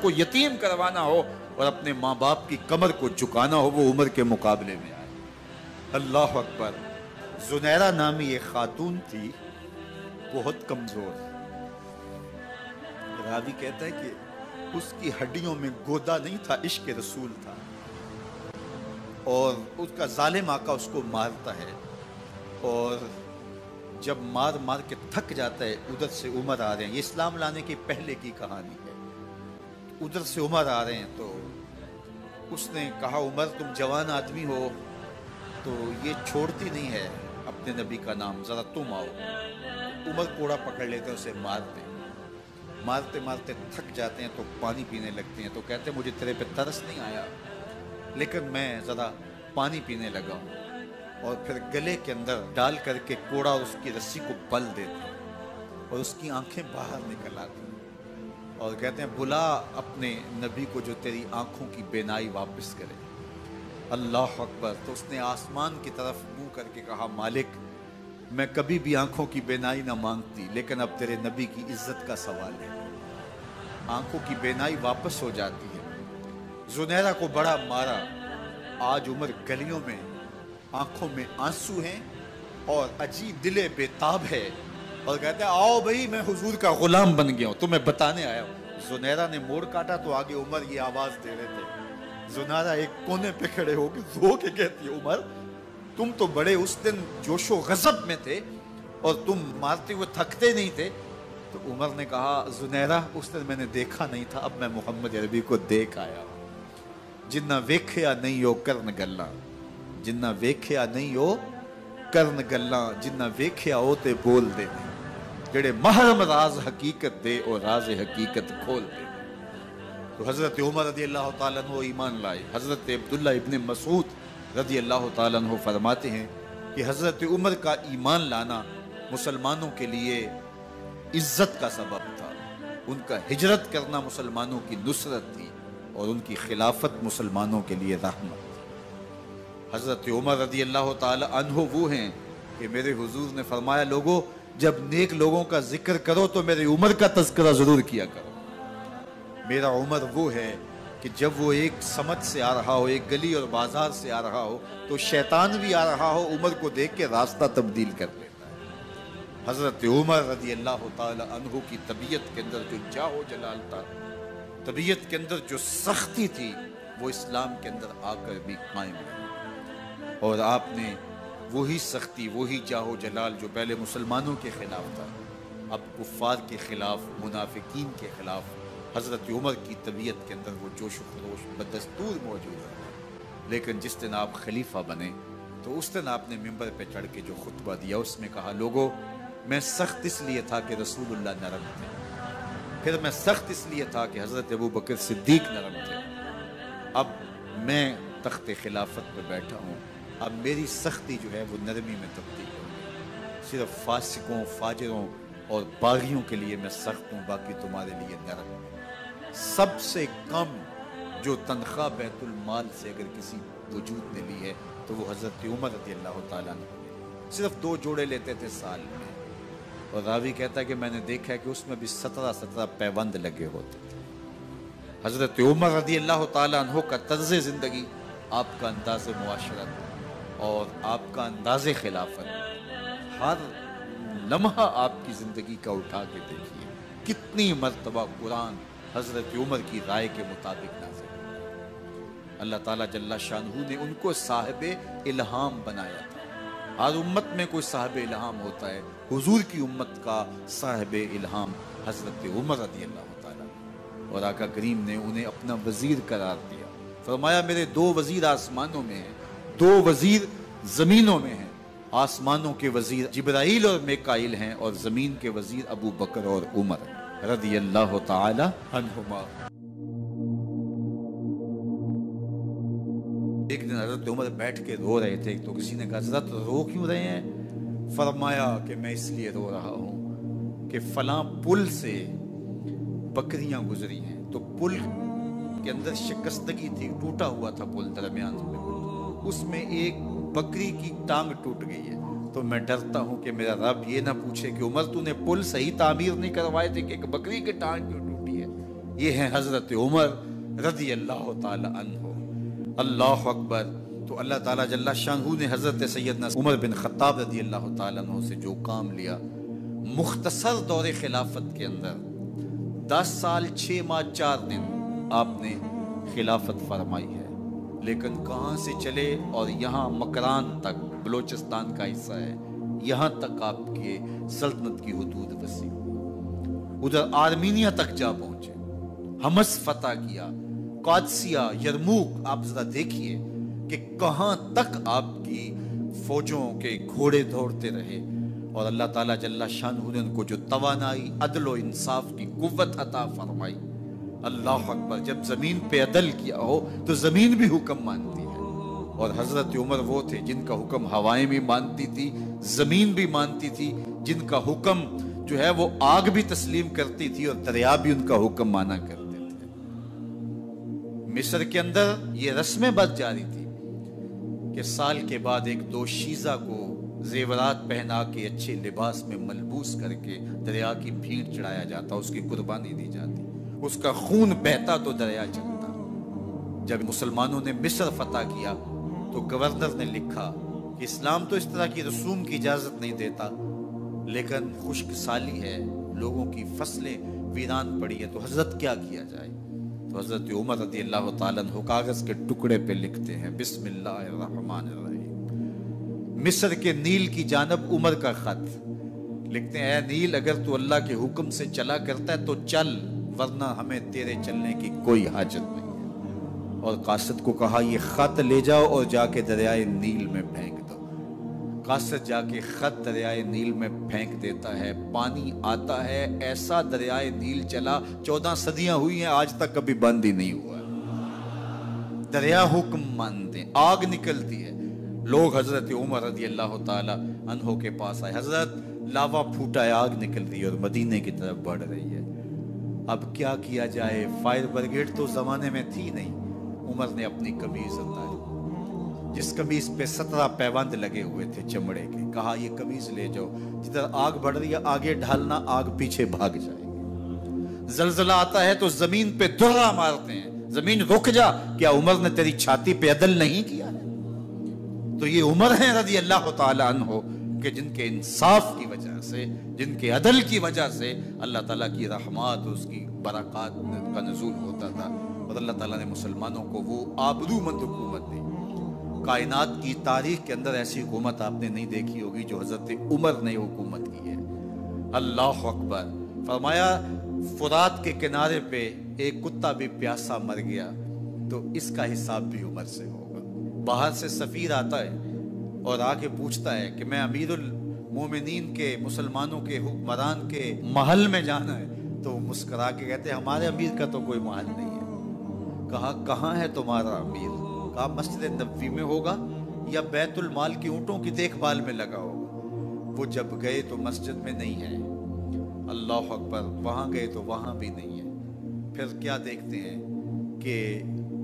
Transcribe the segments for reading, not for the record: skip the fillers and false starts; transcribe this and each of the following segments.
کو یتیم کروانا ہو اور اپنے ماں باپ کی کمر کو جھکانا ہو، وہ عمر کے مقابلے میں آئے۔ اللہ اکبر۔ زنیرہ نامی ایک خاتون تھی، بہت کمزور۔ راوی کہتا ہے کہ اس کی ہڈیوں میں گودا نہیں تھا، عشق رسول تھا، اور اس کا ظالم آقا اس کو مارتا ہے، اور جب مار مار کے تھک جاتا ہے، ادھر سے عمر آ رہے ہیں، یہ اسلام لانے کی پہلے کی کہانی ہے، ادھر سے عمر آ رہے ہیں، تو اس نے کہا عمر تم جوان آدمی ہو تو یہ چھوڑتی نہیں ہے اپنے نبی کا نام، ذرا تم آؤ۔ عمر کوڑا پکڑ لیتے ہیں، اسے مارتے مارتے مارتے تھک جاتے ہیں تو پانی پینے لگتے ہیں، تو کہتے ہیں مجھے تیرے پہ ترس نہیں آیا لیکن میں ذرا پانی پینے لگا ہوں، اور پھر گلے کے اندر ڈال کر کے کوڑا اس کی رسی کو بل دیتے ہیں اور اس کی آنکھیں باہر نکل آتی ہیں، اور کہتے ہیں بلا اپنے نبی کو جو تیری آنکھوں کی بینائی واپس کرے۔ اللہ اکبر۔ تو اس نے آسمان کی طرف منہ کر کے کہا مالک میں کبھی بھی آنکھوں کی بینائی نہ مانگتی، لیکن اب تیرے نبی کی عزت کا سوال ہے۔ آنکھوں کی بینائی واپس ہو جاتی ہے۔ زنیرہ کو بڑا مارا، آج عمر گلیوں میں آنکھوں میں آنسو ہیں اور عجیب دل بے تاب ہے، اور کہتے ہیں آؤ بھئی میں حضور کا غلام بن گیا ہوں، تمہیں بتانے آیا ہوں۔ زنیرہ نے موڑ کاٹا تو آگے عمر یہ آواز دے رہے تھے۔ زنیرہ ایک کونے پہ کھڑے ہو کے رو کے کہتی ہے عمر تم تو بڑے اس دن جوش و غضب میں تھے اور تم مارتے ہوئے تھکتے نہیں تھے۔ تو عمر نے کہا زنیرہ اس دن میں نے دیکھا نہیں تھا، اب میں محمد عربی کو دیکھ آیا ہوں۔ جنہ ویکھیا نہیں ہو کرن گلاں، جنہ ویکھیا نہیں ہو کرن گلاں، جنہ ویکھیا ہو تے بول دے، جڑے محرم راز حقیقت دے اور راز حقیقت کھول دے۔ تو حضرت عمر رضی اللہ تعالیٰ عنہ ایمان لائے۔ حضرت عبداللہ ابن مسعود رضی اللہ تعالیٰ عنہ فرماتے ہیں کہ حضرت عمر کا ایمان لانا مسلمانوں کے لیے عزت کا سبب تھا، ان کا ہجرت کرنا مسلمانوں کی نصرت تھی، اور ان کی خلافت مسلمانوں کے لیے رحمت تھی۔ حضرت عمر رضی اللہ تعالی عنہ وہ ہیں کہ میرے حضور نے فرمایا لوگوں جب نیک لوگوں کا ذکر کرو تو میرے عمر کا تذکرہ ضرور کیا کرو۔ میرا عمر وہ ہے کہ جب وہ ایک سمت سے آ رہا ہو، ایک گلی اور بازار سے آ رہا ہو تو شیطان بھی آ رہا ہو، عمر کو دیکھ کے راستہ تبدیل کر لیتا ہے۔ حضرت عمر رضی اللہ تعالی عنہ کی طبیعت کے اندر جو جاہ و جلال تھا، طبیعت کے اندر جو سختی تھی، وہ اسلام کے اندر آ کر بھی قائم رہی، اور آپ نے وہی سختی، وہی جاہ و جلال جو پہلے مسلمانوں کے خلاف تھا، اب کفار کے خلاف، منافقین کے خلاف حضرت عمر کی طبیعت کے اندر وہ جوش و خروش بدستور موجود ہے۔ لیکن جس دن آپ خلیفہ بنے تو اس دن آپ نے منبر پہ چڑھ کے جو خطبہ دیا اس میں کہا لوگوں میں سخت اس لیے تھا کہ رسول اللہ نرم تھے، پھر میں سخت اس لیے تھا کہ حضرت ابوبکر صدیق نرم تھے، اب میں تخت خلافت پہ بیٹھا ہوں، اب میری سختی جو ہے وہ نرمی میں تبدیل ہوگی، صرف فاسقوں، فاجروں اور باغیوں کے لیے میں سخت ہوں، باقی تمہارے لیے نرم ہوں۔ سب سے کم جو تنخواہ بیت المال سے اگر کسی وجود نے لی ہے تو وہ حضرت عمر رضی اللہ تعالیٰ عنہ صرف 2 جوڑے لیتے تھے سال میں، اور راوی کہتا ہے کہ میں نے دیکھا ہے کہ اس میں بھی 17 پیوند لگے ہوتے تھے۔ حضرت عمر رضی اللہ تعالیٰ عنہ کا طرز زندگی، آپ کا انداز معاشرت اور آپ کا انداز خلافت، ہر لمحہ آپ کی زندگی کا اٹھا کے دیکھیے کتنی مرتبہ قرآن حضرت عمر کی رائے کے مطابق نازل ہے۔ اللہ تعالیٰ جل شانہ نے ان کو صاحب الہام بنایا تھا۔ ہر امت میں کوئی صاحب الہام ہوتا ہے، حضور کی امت کا صاحب الہام حضرت عمر رضی اللہ تعالیٰ، اور آقا کریم نے انہیں اپنا وزیر قرار دیا۔ فرمایا میرے 2 وزیر آسمانوں میں ہیں، 2 وزیر زمینوں میں ہیں، آسمانوں کے وزیر جبرائیل اور میکائیل ہیں، اور زمین کے وزیر ابو بکر اور عمر رضی اللہ تعالی عنہما۔ ایک دن حضرت عمر بیٹھ کے رو رہے تھے تو کسی نے کہا حضرت رو کیوں رہے ہیں؟ فرمایا کہ میں اس لیے رو رہا ہوں کہ فلاں پل سے بکریاں گزری ہیں، تو پل کے اندر شکستگی تھی، ٹوٹا ہوا تھا پل درمیان میں، اس میں ایک بکری کی ٹانگ ٹوٹ گئی ہے، تو میں ڈرتا ہوں کہ میرا رب یہ نہ پوچھے کہ عمر تو نے پل صحیح تعمیر نہیں کروائے تھے کہ ایک بکری کی ٹانگ کیوں ٹوٹی ہے۔ یہ ہیں حضرت عمر رضی اللہ تعالی عنہ۔ اللہ اکبر۔ تو اللہ تعالیٰ جل شانہ نے حضرت سیدنا عمر بن خطاب رضی اللہ تعالیٰ عنہ سے جو کام لیا، مختصر دور خلافت کے اندر 10 سال 6 ماہ 4 دن آپ نے خلافت فرمائی ہے، لیکن کہاں سے چلے اور یہاں مکران تک، بلوچستان کا حصہ ہے، یہاں تک آپ کے سلطنت کی حدود وسیع ہوئی، ادھر آرمینیا تک جا پہنچے، حمص فتح کیا، قادسیہ، یرموک۔ آپ ذرا دیکھیے کہ کہاں تک آپ کی فوجوں کے گھوڑے دوڑتے رہے، اور اللہ تعالیٰ جل شانہ نے ان کو جو توانائی، عدل و انصاف کی قوت عطا فرمائی۔ اللہ اکبر۔ جب زمین پہ عدل کیا ہو تو زمین بھی حکم مانتی ہے، اور حضرت عمر وہ تھے جن کا حکم ہوائیں بھی مانتی تھی، زمین بھی مانتی تھی، جن کا حکم جو ہے وہ آگ بھی تسلیم کرتی تھی اور دریا بھی ان کا حکم مانا کرتے تھے۔ مصر کے اندر یہ رسمیں بد جاری تھی کہ سال کے بعد ایک دوشیزہ کو زیورات پہنا کے اچھے لباس میں ملبوس کر کے دریا کی بھیڑ چڑھایا جاتا، اس کی قربانی دی جاتی، اس کا خون بہتا تو دریا چلتا۔ جب مسلمانوں نے مصر فتح کیا تو گورنر نے لکھا کہ اسلام تو اس طرح کی رسوم کی اجازت نہیں دیتا، لیکن خشک سالی ہے، لوگوں کی فصلیں ویران پڑی ہے، تو حضرت کیا کیا جائے؟ تو حضرت عمر رضی اللہ تعالیٰ عنہ کاغذ کے ٹکڑے پہ لکھتے ہیں بسم اللہ الرحمن الرحیم، مصر کے نیل کی جانب عمر کا خط لکھتے ہیں، اے نیل اگر تو اللہ کے حکم سے چلا کرتا ہے تو چل، ورنہ ہمیں تیرے چلنے کی کوئی حاجت نہیں ہے۔ اور قاصد کو کہا یہ خط لے جاؤ اور جا کے دریائے نیل میں پھینک دو۔ قاصد جا کے خط دریائے نیل میں پھینک دیتا ہے، پانی آتا ہے، ایسا دریائے نیل چلا 14 صدیاں ہوئی ہیں آج تک کبھی بند ہی نہیں ہوا۔ دریا حکم مانتے ہیں، آگ نکلتی ہے۔ لوگ حضرت عمر رضی اللہ تعالی عنہ کے پاس آئے، حضرت لاوا پھوٹا ہے، آگ نکل رہی ہے اور مدینے کی طرف بڑھ رہی ہے، اب کیا کیا جائے؟ فائر بریگیڈ تو زمانے میں تھی نہیں۔ عمر نے اپنی قمیض اتاری، جس قمیض پہ 17 پیوند لگے ہوئے تھے چمڑے کے، کہا یہ قمیض لے جاؤ، جدھر آگ بڑھ رہی ہے آگے ڈھالنا، آگ پیچھے بھاگ جائے گی۔ زلزلہ آتا ہے تو زمین پہ دھرا مارتے ہیں، زمین رک جا، کیا عمر نے تیری چھاتی پہ عدل نہیں کیا ہے؟ تو یہ عمر ہیں رضی اللہ تعالی عنہ کہ جن کے انصاف کی وجہ سے، جن کے عدل کی وجہ سے اللہ تعالیٰ کی رحمات، اس کی برکات کا نزول ہوتا تھا، اور اللہ تعالیٰ نے مسلمانوں کو وہ آبرومند حکومت دی۔ کائنات کی تاریخ کے اندر ایسی حکومت آپ نے نہیں دیکھی ہوگی جو حضرت عمر نے حکومت کی ہے۔ اللہ اکبر۔ فرمایا فرات کے کنارے پہ ایک کتا بھی پیاسا مر گیا تو اس کا حساب بھی عمر سے ہوگا۔ باہر سے سفیر آتا ہے اور آ کے پوچھتا ہے کہ میں امیر المومنین کے، مسلمانوں کے حکمران کے محل میں جانا ہے، تو مسکرا کے کہتے ہیں ہمارے امیر کا تو کوئی محل نہیں ہے۔ کہا کہاں ہے تمہارا امیر؟ کہا مسجد نبوی میں ہوگا یا بیت المال کی اونٹوں کی دیکھ بھال میں لگا ہوگا۔ وہ جب گئے تو مسجد میں نہیں ہے، اللہ اکبر، وہاں گئے تو وہاں بھی نہیں ہے۔ پھر کیا دیکھتے ہیں کہ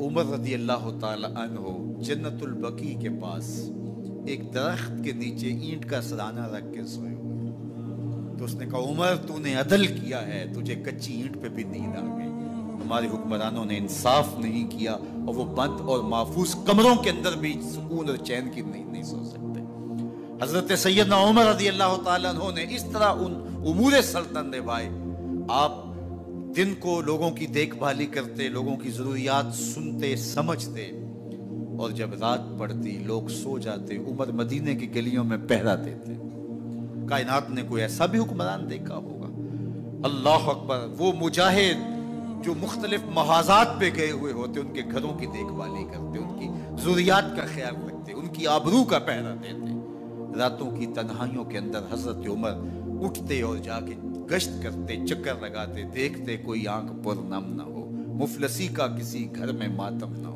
عمر رضی اللہ تعالی عنہ جنت البقیع کے پاس ایک درخت کے نیچے اینٹ کا سرانہ رکھ کے سوئے ہوئے، تو اس نے کہا عمر تو نے عدل کیا ہے، تجھے کچی اینٹ پہ بھی نیند آ گئی، ہمارے حکمرانوں نے انصاف نہیں کیا، اور وہ بند اور محفوظ کمروں کے اندر بھی سکون اور چین کی نیند نہیں سو سکتے۔ حضرت سیدنا عمر رضی اللہ تعالیٰ عنہ نے اس طرح ان امور سلطنت نبھائے۔ آپ دن کو لوگوں کی دیکھ بھالی کرتے، لوگوں کی ضروریات سنتے سمجھتے، اور جب رات پڑتی لوگ سو جاتے، عمر مدینے کی گلیوں میں پہرا دیتے۔ کائنات نے کوئی ایسا بھی حکمران دیکھا ہوگا؟ اللہ اکبر۔ وہ مجاہد جو مختلف محاذات پہ گئے ہوئے ہوتے، ان کے گھروں کی دیکھ بھالی کرتے، ان کی ضروریات کا خیال رکھتے، ان کی آبرو کا پہرا دیتے۔ راتوں کی تنہائیوں کے اندر حضرت عمر اٹھتے اور جا کے گشت کرتے، چکر لگاتے، دیکھتے کوئی آنکھ پر نم نہ ہو، مفلسی کا کسی گھر میں ماتم نہ ہو۔